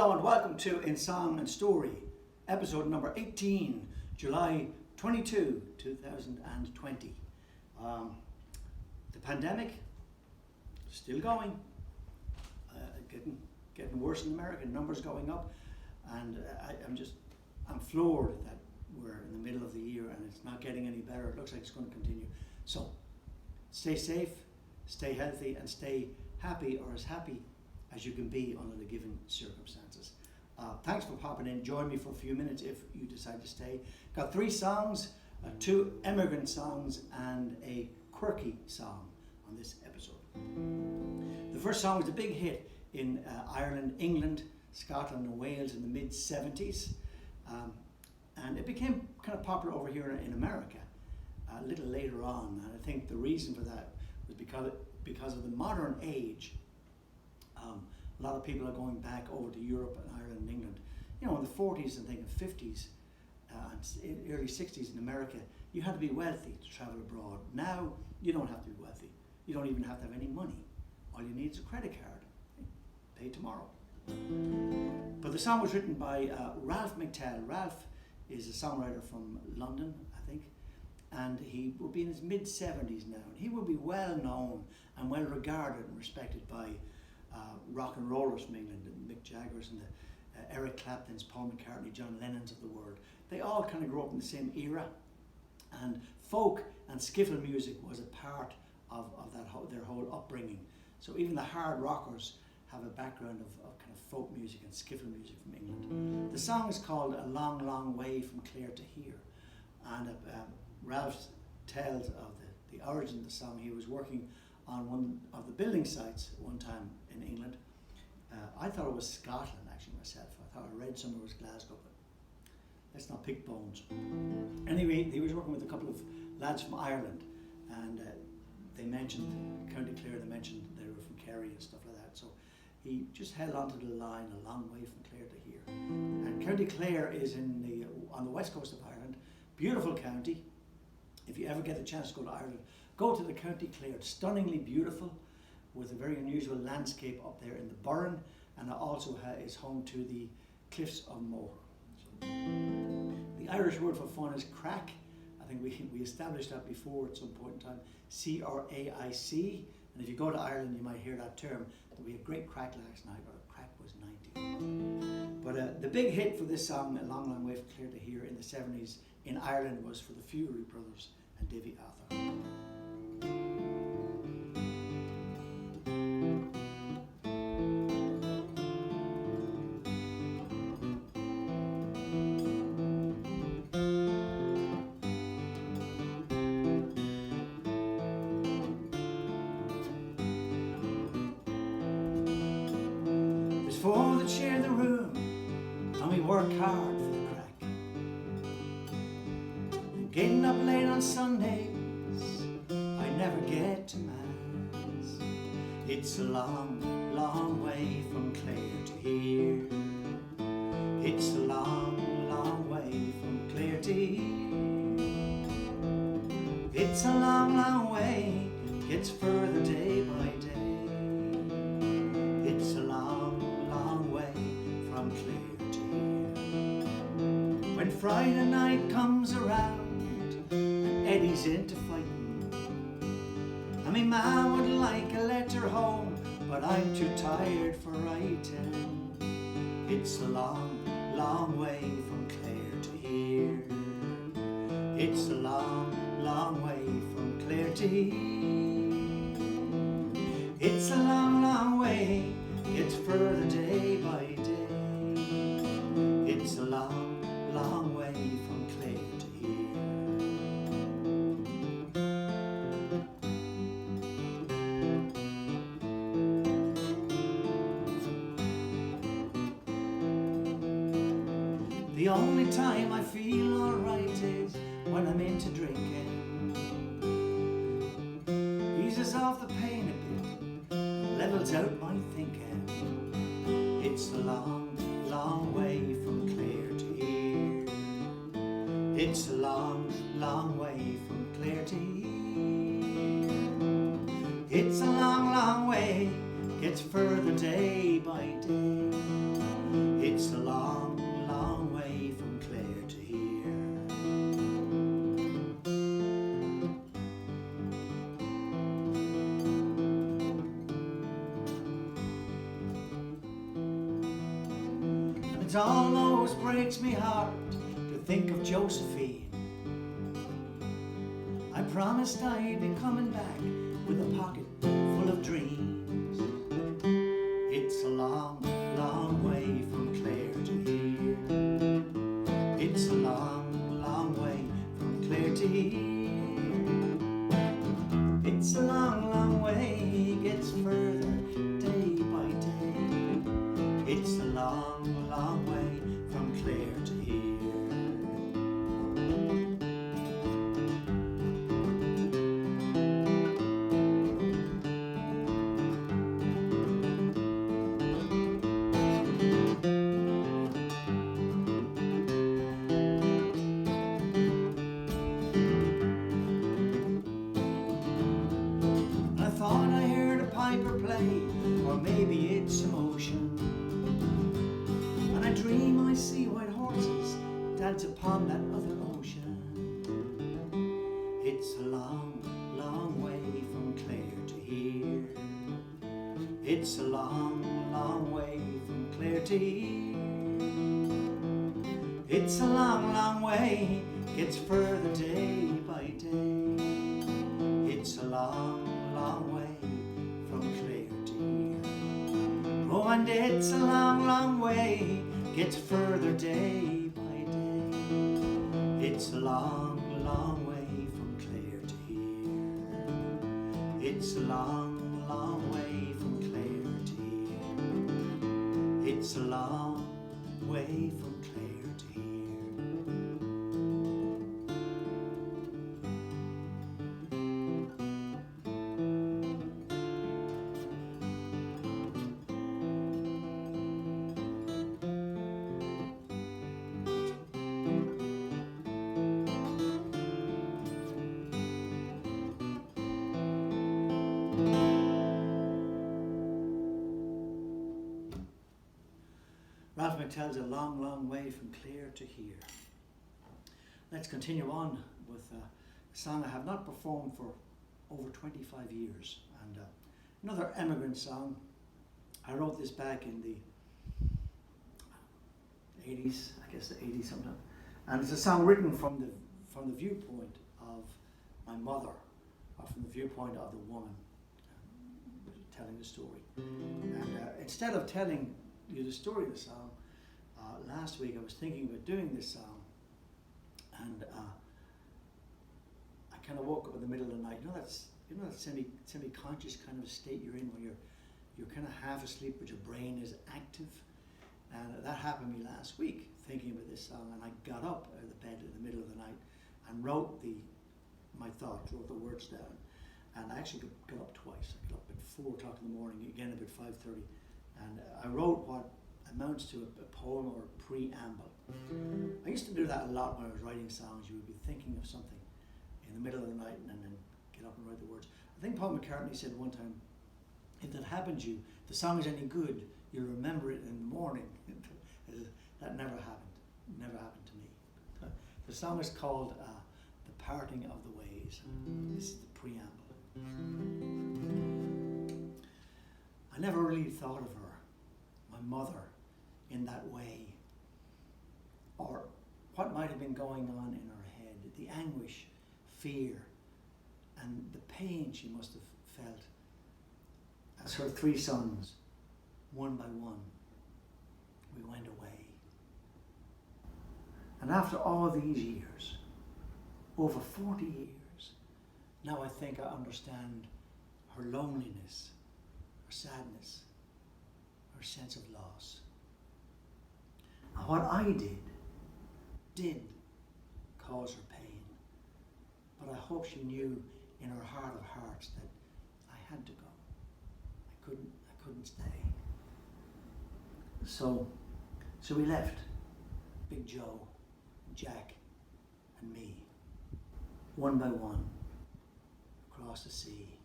Hello and welcome to In Song and Story, episode number 18, July 22, 2020. The pandemic still going, getting worse in America, numbers going up, and I'm floored that we're in the middle of the year and it's not getting any better. It looks like it's going to continue. So stay safe, stay healthy, and stay happy, or as happy as you can be under the given circumstances. Thanks for popping in. Join me for a few minutes if you decide to stay. Got 3 songs, 2 emigrant songs and a quirky song on this episode. The first song was a big hit in Ireland, England, Scotland and Wales in the mid-70s. And it became kind of popular over here in America a little later on. And I think the reason for that was because of the modern age. A lot of people are going back over to Europe and Ireland and England. You know, in the 40s and think of 50s and early 60s in America, you had to be wealthy to travel abroad. Now, you don't have to be wealthy. You don't even have to have any money. All you need is a credit card. Pay tomorrow. But the song was written by Ralph McTell. Ralph is a songwriter from London, I think, and he will be in his mid-70s now. And he will be well known and well regarded and respected by rock and rollers from England, and Mick Jagger's and the Eric Clapton's, Paul McCartney, John Lennon's of the world. They all kind of grew up in the same era, and folk and skiffle music was a part of their whole upbringing. So even the hard rockers have a background of kind of folk music and skiffle music from England. The song is called A Long, Long Way from Clare to Here, and Ralph tells of the origin of the song. He was working on one of the building sites at one time in England. I thought it was Scotland actually myself. I thought I read somewhere it was Glasgow, but let's not pick bones. Anyway, he was working with a couple of lads from Ireland, and they mentioned County Clare, they mentioned they were from Kerry and stuff like that. So he just held onto the line, a long way from Clare to here. And County Clare is on the west coast of Ireland, beautiful county. If you ever get the chance to go to Ireland, go to the County Clare. It's stunningly beautiful, with a very unusual landscape up there in the Burren, and it also is home to the Cliffs of Moher. So, the Irish word for fun is crack. I think we established that before at some point in time. C-R-A-I-C. And if you go to Ireland, you might hear that term. We had great crack last night, but a crack was 90. But the big hit for this song, A Long, Long Way from Clare to Here, in the 70s in Ireland was for the Fury Brothers and Davy Arthur. For that share the room, and we work hard for the crack. And getting up late on Sundays, I never get to Mass. It's a long, long way from Clare to here. It's a long, long way from Clare to here. It's a long, long way, gets further day by day. It's a long way from Clare to here. When Friday night comes around and Eddie's into fighting, and me ma would like a letter home, but I'm too tired for writing. It's a long, long way from Clare to here. It's a long, long way from Clare to here. It's a long, long way, gets further day by day. It's a long, long way from Clare to here. The only time I feel alright is when I'm into drinking. Eases off the pain a bit, levels out my thinking. It's a long, long way from Clare to here. It's a long, long way from Clare to here. It's a long, long way, gets further day by day. It almost breaks me heart to think of Josephine. I promised I'd be coming back with a pocket full of dreams. It's a long, long way from Clare to here. It's a long, long way from Clare to here. It's a long, long way, gets further day by day. It's a long, long way from Clare to here. I thought I heard a piper play, or maybe it's emotion. And I dream I see white horses dance upon that other ocean. It's a long, long way from Clare to here. It's a long, long way from Clare to here. It's a long, long way, gets further day by day. It's a long, long way from Clare to here. Oh, and it's a long, long way, gets further day by day. It's a long, long way from Clare to here. It's a long, long way from Clare to here. It's a long way from Clare to here. Ralph McTell's A Long, Long Way from Clare to Here. Let's continue on with a song I have not performed for over 25 years. And another emigrant song. I wrote this back in the 80s, I guess the 80s sometime. And it's a song written from the viewpoint of my mother, or from the viewpoint of the woman telling the story. And instead of telling you the story of the song, last week I was thinking about doing this song, and I kind of woke up in the middle of the night. You know that semi-conscious kind of state you're in when you're kind of half asleep but your brain is active, and that happened to me last week thinking about this song. And I got up out of the bed in the middle of the night and wrote my thoughts, wrote the words down, and I actually got up twice. I got up at 4 o'clock in the morning, again about 5:30. And I wrote what amounts to a poem or a preamble. I used to do that a lot when I was writing songs. You would be thinking of something in the middle of the night and then get up and write the words. I think Paul McCartney said one time, if that happened to you, the song is any good, you'll remember it in the morning. That never happened. Never happened to me. The song is called The Parting of the Ways. This is the preamble. I never really thought of her, my mother, in that way, or what might have been going on in her head, the anguish, fear, and the pain she must have felt as her 3 sons, one by one, we went away. And after all these years, over 40 years, now I think I understand her loneliness, her sadness, her sense of loss. And what I did cause her pain. But I hope she knew in her heart of hearts that I had to go. I couldn't stay. So we left, Big Joe, Jack, and me, one by one, across the sea.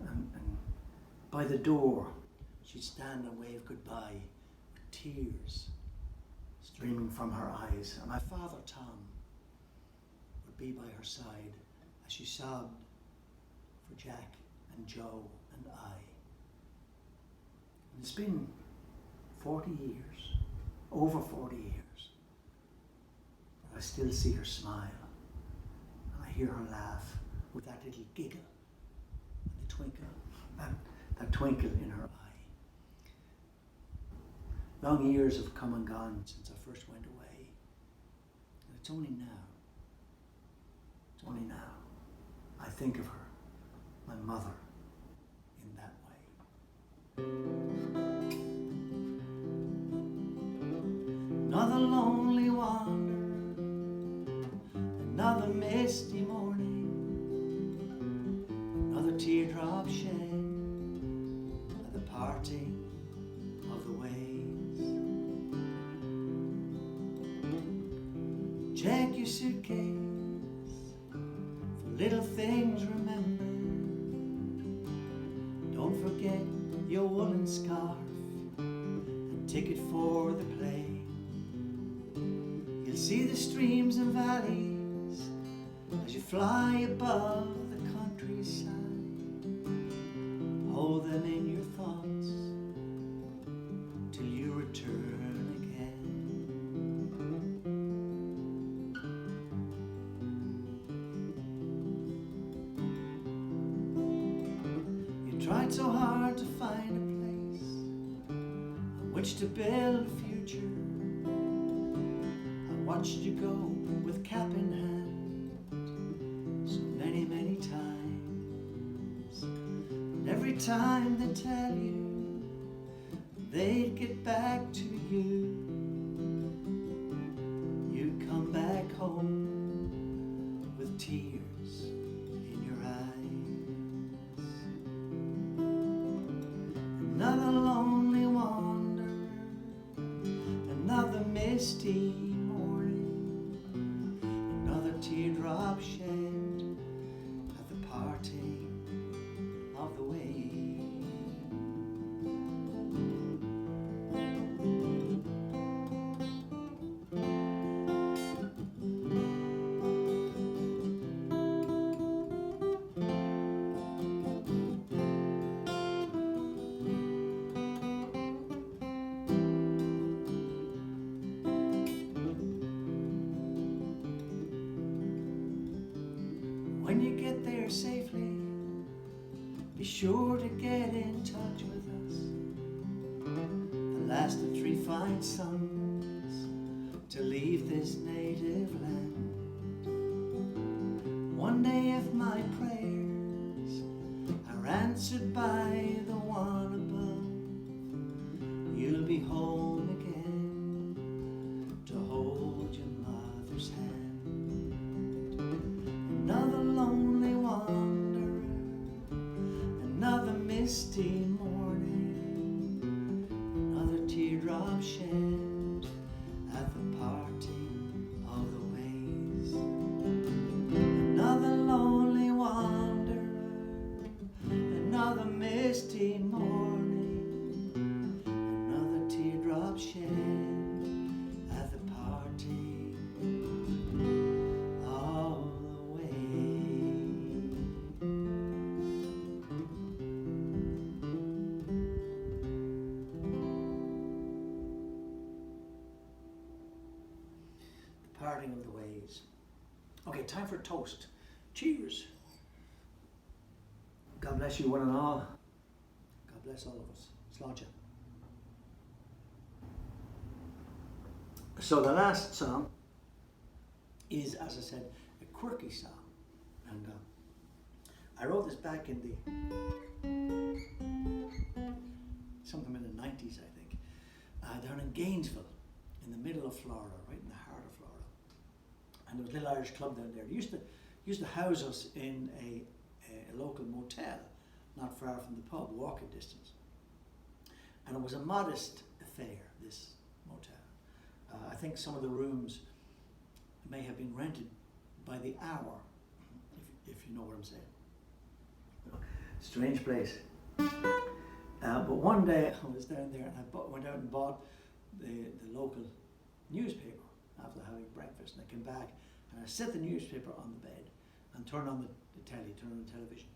And by the door, she'd stand and wave goodbye with tears streaming from her eyes. And my father, Tom, would be by her side as she sobbed for Jack and Joe and I. And it's been 40 years. over 40 years. But I still see her smile, and I hear her laugh with that little giggle, and the twinkle, that twinkle in her eye. Long years have come and gone since I first went away, and it's only now I think of her, my mother, in that way. Another lonely wanderer, another misty morning, another teardrop shed at the parting of the ways. Check your suitcase for little things remembered. Don't forget your woolen scarf and ticket for the play. You'll see the streams and valleys as you fly above the countryside. Hold them in your thoughts till you return again. You tried so hard to find a place on which to build a future. I watched you go with cap in hand so many, many times. And every time they tell you they'd get back to you, you come back home with tears in your eyes. Another lonely wanderer, another misty morning, another teardrop shed at the parting of the way. When you get there safely, be sure to get in touch with us. The last of 3 fine suns to leave this native land. One day if my prayers are answered by the one above, you'll be home again to hold your mother's hand. Another lonely wanderer, another misty morning, another teardrop shed at the parting of the ways. Another lonely wanderer, another misty morning, another teardrop shed at the parting of the way. The parting of the ways. Okay, time for a toast. Cheers. God bless you one and all. God bless all of us. Slàinte. So the last song is, as I said, a quirky song. And I wrote this back in sometime in the 90s, I think, down in Gainesville, in the middle of Florida, right in the heart of Florida. And there was a little Irish club down there. They used to house us in a local motel, not far from the pub, walking distance. And it was a modest affair, this motel. I think some of the rooms may have been rented by the hour, if you know what I'm saying. Strange place. But one day I was down there and I went out and bought the local newspaper after having breakfast, and I came back and I set the newspaper on the bed and turned on the television.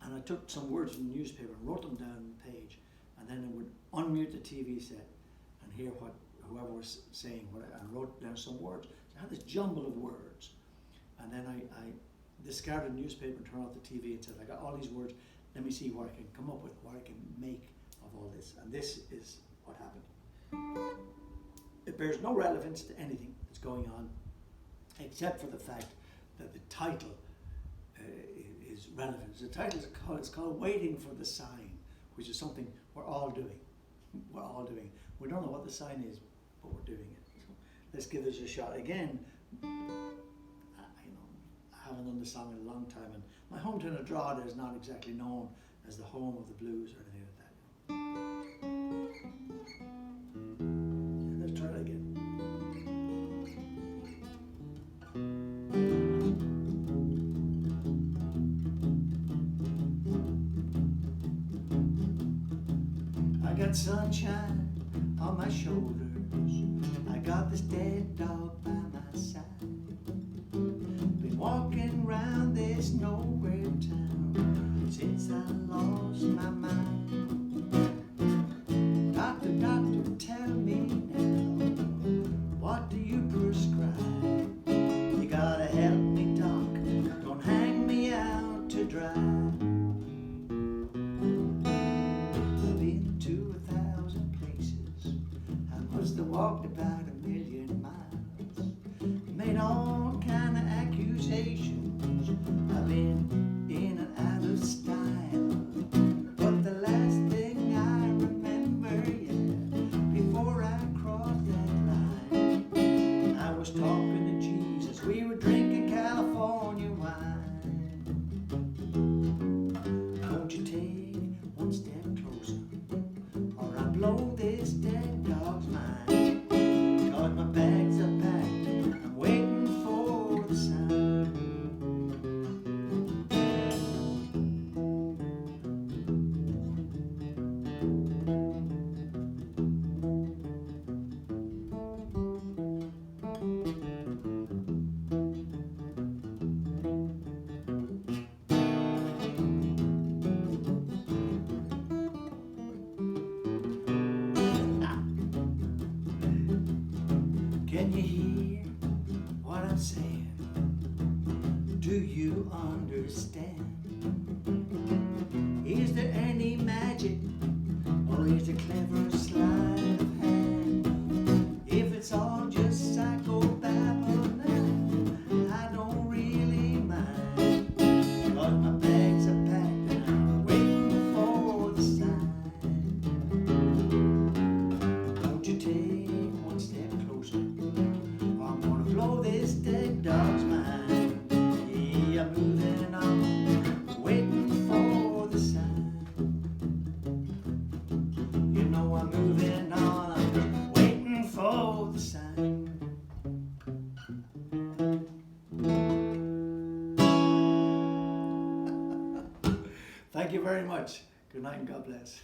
And I took some words from the newspaper and wrote them down on the page, and then I would unmute the TV set, and hear what whoever was saying. I wrote down some words. So I had this jumble of words, and then I discarded the newspaper and turned off the TV and said, I got all these words. Let me see what I can come up with, what I can make of all this. And this is what happened. It bears no relevance to anything that's going on, except for the fact that the title is relevant. The title is called Waiting for the Sign, which is something we're all doing. We're all doing. We don't know what the sign is, but we're doing it. So let's give this a shot. Again, I haven't done the song in a long time, and my hometown of Drogheda is not exactly known as the home of the blues or anything like that. Yeah, let's try it again. I got sunshine on my shoulders. I got this dead dog by my side. Been walking round this nowhere town since I lost my mind. Doctor, doctor, tell me now, what do you prescribe? You gotta help me, doc, don't hang me out to dry. I've been to 1,000 places, I must have walked about 1,000,000 miles, made all kind of accusations, I've been in and out of style, but the last thing I remember, before I crossed that line, I was talking to Jesus, we were drinking California wine. Won't you take one step closer, or I blow this dead dog's mind, 'cause my bags are packed, I'm waiting for the sign. Can you hear what I'm saying? Do you understand? Is there any magic, or is it clever sleight of hand? If it's all just psychobabble now, I don't really mind, 'cause my bags are packed and I'm waiting for the sign. Won't you take one step closer, or I'm gonna blow this dead dog's mind. Yeah, I'm moving on, waiting for the sign. You know I'm moving on, I'm just waiting for the sign. Thank you very much. Good night and God bless.